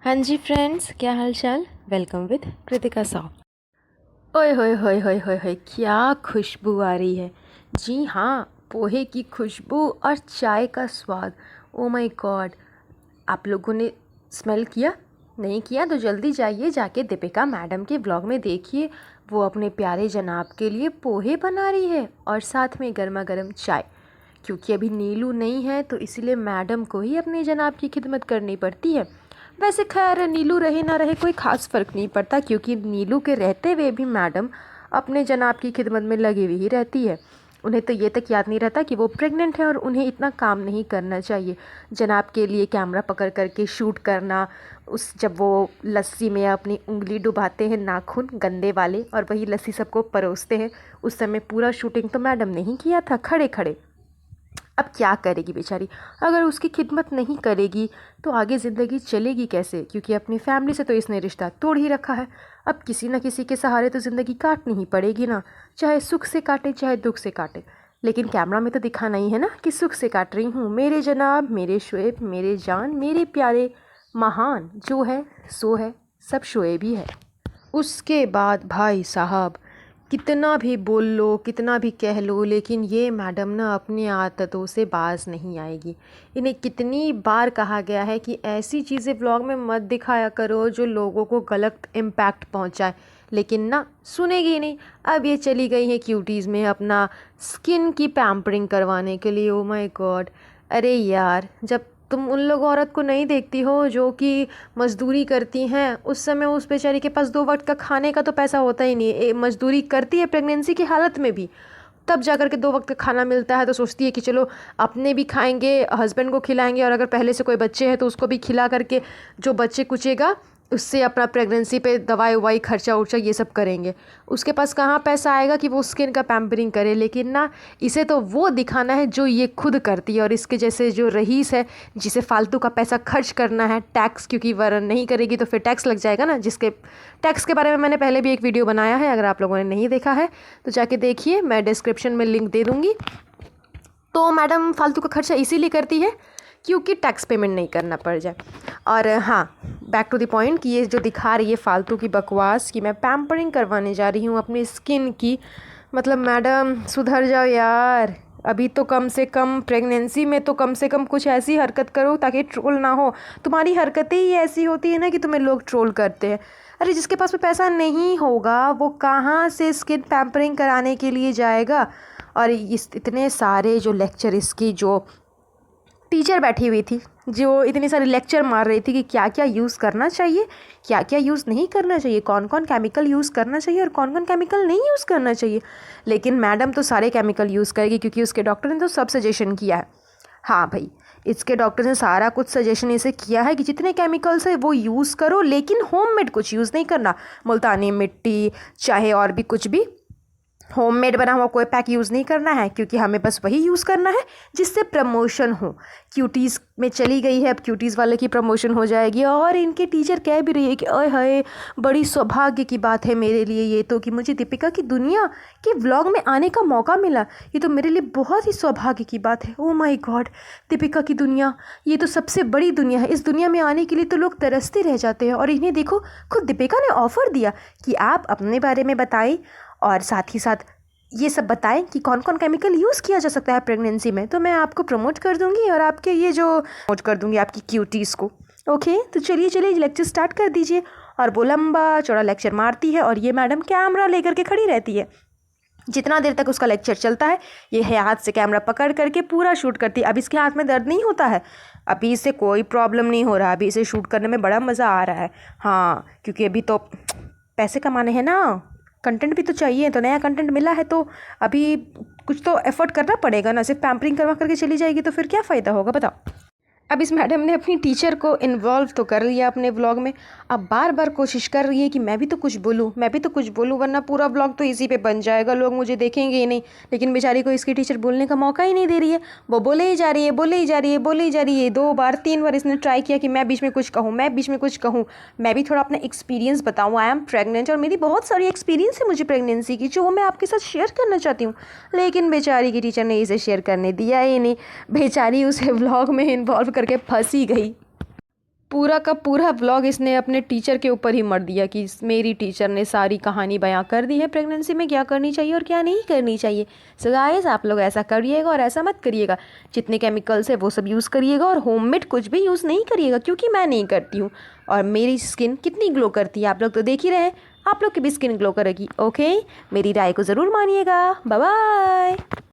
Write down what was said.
हाँ जी फ्रेंड्स, क्या हाल चाल। Welcome with Kritika Sao. ओए होए होए होए होए होए, क्या खुशबू आ रही है। जी हाँ, पोहे की खुशबू और चाय का स्वाद। ओ माय गॉड, आप लोगों ने स्मेल किया? नहीं किया तो जल्दी जाइए, जाके दीपिका मैडम के ब्लॉग में देखिए। वो अपने प्यारे जनाब के लिए पोहे बना रही है और साथ में गर्मा गर्म चाय। क्योंकि अभी नीलू नहीं है तो इसीलिए मैडम को ही अपने जनाब की खिदमत करनी पड़ती है। वैसे खैर नीलू रहे ना रहे कोई ख़ास फ़र्क नहीं पड़ता, क्योंकि नीलू के रहते हुए भी मैडम अपने जनाब की खिदमत में लगी हुई ही रहती है। उन्हें तो ये तक याद नहीं रहता कि वो प्रेग्नेंट है और उन्हें इतना काम नहीं करना चाहिए। जनाब के लिए कैमरा पकड़ करके शूट करना, उस जब वो लस्सी में अपनी उंगली डुबाते हैं, नाखून गंदे वाले, और वही लस्सी सबको परोसते हैं, उस समय पूरा शूटिंग तो मैडम ने ही किया था खड़े खड़े। अब क्या करेगी बेचारी। अगर उसकी खिदमत नहीं करेगी तो आगे ज़िंदगी चलेगी कैसे, क्योंकि अपनी फैमिली से तो इसने रिश्ता तोड़ ही रखा है। अब किसी न किसी के सहारे तो ज़िंदगी काटनी ही पड़ेगी ना, चाहे सुख से काटे चाहे दुख से काटे। लेकिन कैमरा में तो दिखाना ही है ना कि सुख से काट रही हूँ। मेरे जनाब, मेरे शोएब, मेरे जान, मेरे प्यारे महान, जो है सो है, सब शोएब ही है। उसके बाद भाई साहब, कितना भी बोल लो कितना भी कह लो, लेकिन ये मैडम ना अपनी आदतों से बाज नहीं आएगी। इन्हें कितनी बार कहा गया है कि ऐसी चीज़ें व्लॉग में मत दिखाया करो जो लोगों को गलत इम्पैक्ट पहुंचाए, लेकिन ना सुनेगी नहीं। अब ये चली गई है क्यूटीज़ में अपना स्किन की पैम्परिंग करवाने के लिए। ओ माय गॉड, अरे यार, जब तुम उन लोग औरत को नहीं देखती हो जो कि मज़दूरी करती हैं, उस समय उस बेचारी के पास 2 वक्त का खाने का तो पैसा होता ही नहीं। मज़दूरी करती है प्रेगनेंसी की हालत में भी, तब जा कर के 2 वक्त का खाना मिलता है तो सोचती है कि चलो अपने भी खाएंगे, हस्बैंड को खिलाएंगे, और अगर पहले से कोई बच्चे हैं तो उसको भी खिला करके जो बच्चे कुचेगा उससे अपना प्रेगनेंसी पे दवाई ववाई खर्चा उर्चा ये सब करेंगे। उसके पास कहाँ पैसा आएगा कि वो स्किन का पैम्परिंग करे। लेकिन ना, इसे तो वो दिखाना है जो ये खुद करती है। और इसके जैसे जो रईस है जिसे फालतू का पैसा खर्च करना है टैक्स, क्योंकि वरन नहीं करेगी तो फिर टैक्स लग जाएगा ना, जिसके टैक्स के बारे में मैंने पहले भी एक वीडियो बनाया है। अगर आप लोगों ने नहीं देखा है तो जाके देखिए, मैं डिस्क्रिप्शन में लिंक दे दूँगी। तो मैडम फालतू का खर्चा इसीलिए करती है क्योंकि टैक्स पेमेंट नहीं करना पड़ जाए। और हाँ, बैक टू द पॉइंट कि ये जो दिखा रही है फालतू की बकवास कि मैं पैम्परिंग करवाने जा रही हूँ अपनी स्किन की, मतलब मैडम सुधर जाओ यार। अभी तो कम से कम प्रेगनेंसी में तो कम से कम कुछ ऐसी हरकत करो ताकि ट्रोल ना हो। तुम्हारी हरकतें ही ऐसी होती है ना कि तुम्हें लोग ट्रोल करते हैं। अरे जिसके पास में पैसा नहीं होगा वो कहाँ से स्किन पैम्परिंग कराने के लिए जाएगा। और इस इतने सारे जो लेक्चर, इसकी जो टीचर बैठी हुई थी जो इतनी सारी लेक्चर मार रही थी कि क्या क्या यूज़ करना चाहिए, क्या क्या यूज़ नहीं करना चाहिए, कौन कौन केमिकल यूज़ करना चाहिए और कौन कौन केमिकल नहीं यूज़ करना चाहिए। लेकिन मैडम तो सारे केमिकल यूज़ करेगी क्योंकि उसके डॉक्टर ने तो सब सजेशन किया है। हाँ भाई, इसके डॉक्टर ने सारा कुछ सजेशन इसे किया है कि जितने केमिकल्स है वो यूज़ करो, लेकिन होममेड कुछ यूज़ नहीं करना। मुल्तानी मिट्टी चाहे और भी कुछ भी, होममेड बना हुआ कोई पैक यूज़ नहीं करना है, क्योंकि हमें बस वही यूज़ करना है जिससे प्रमोशन हो। क्यूटीज़ में चली गई है, अब क्यूटीज़ वाले की प्रमोशन हो जाएगी। और इनके टीचर कह भी रही है कि ओए हाय, बड़ी सौभाग्य की बात है मेरे लिए ये तो, कि मुझे दीपिका की दुनिया के व्लॉग में आने का मौका मिला। ये तो मेरे लिए बहुत ही सौभाग्य की बात है। ओ माय गॉड, दीपिका की दुनिया, ये तो सबसे बड़ी दुनिया है। इस दुनिया में आने के लिए तो लोग तरसते रह जाते हैं, और इन्हें देखो, खुद दीपिका ने ऑफ़र दिया कि आप अपने बारे में बताएं और साथ ही साथ ये सब बताएं कि कौन कौन केमिकल यूज़ किया जा सकता है प्रेगनेंसी में। तो मैं आपको प्रमोट कर दूंगी और आपके ये जो प्रमोट कर दूंगी आपकी क्यूटीज़ को। ओके, तो चलिए चलिए लेक्चर स्टार्ट कर दीजिए। और वो लंबा चौड़ा लेक्चर मारती है और ये मैडम कैमरा लेकर के खड़ी रहती है। जितना देर तक उसका लेक्चर चलता है ये हाथ से कैमरा पकड़ करके पूरा शूट करती है। अब इसके हाथ में दर्द नहीं होता है, अभी इसे कोई प्रॉब्लम नहीं हो रहा, अभी इसे शूट करने में बड़ा मज़ा आ रहा है। हाँ, क्योंकि अभी तो पैसे कमाने हैं ना, कंटेंट भी तो चाहिए। तो नया कंटेंट मिला है तो अभी कुछ तो एफर्ट करना पड़ेगा ना। सिर्फ पैम्परिंग करवा करके चली जाएगी तो फिर क्या फ़ायदा होगा, बताओ। अब इस मैडम ने अपनी टीचर को इन्वॉल्व तो कर लिया अपने व्लॉग में, अब बार बार कोशिश कर रही है कि मैं भी तो कुछ बोलूँ, मैं भी तो कुछ बोलूँ, वरना पूरा व्लॉग तो इसी पे बन जाएगा, लोग मुझे देखेंगे ही नहीं। लेकिन बेचारी को इसकी टीचर बोलने का मौका ही नहीं दे रही है। वो बोले ही जा रही है, बोले ही जा रही है, बोले ही जा रही है। 2 बार 3 बार इसने ट्राई किया कि मैं बीच में कुछ कहूँ, मैं बीच में कुछ कहूँ, मैं भी थोड़ा अपना एक्सपीरियंस बताऊँ। आई एम प्रेगनेंट और मेरी बहुत सारी एक्सपीरियंस है मुझे प्रेगनेंसी की, जो मैं आपके साथ शेयर करना चाहती हूँ। लेकिन बेचारी की टीचर ने इसे शेयर करने दिया ही नहीं। बेचारी उसे व्लॉग में इन्वॉल्व करके फंसी गई। पूरा का पूरा व्लॉग इसने अपने टीचर के ऊपर ही मर दिया कि मेरी टीचर ने सारी कहानी बयां कर दी है प्रेगनेंसी में क्या करनी चाहिए और क्या नहीं करनी चाहिए। सो गाइस, आप लोग ऐसा करिएगा और ऐसा मत करिएगा। जितने केमिकल्स है वो सब यूज़ करिएगा और होममेड कुछ भी यूज़ नहीं करिएगा, क्योंकि मैं नहीं करती हूँ। और मेरी स्किन कितनी ग्लो करती है आप लोग तो देख ही रहे हैं। आप लोग की भी स्किन ग्लो करेगी। ओके, मेरी राय को ज़रूर मानिएगा। Bye bye.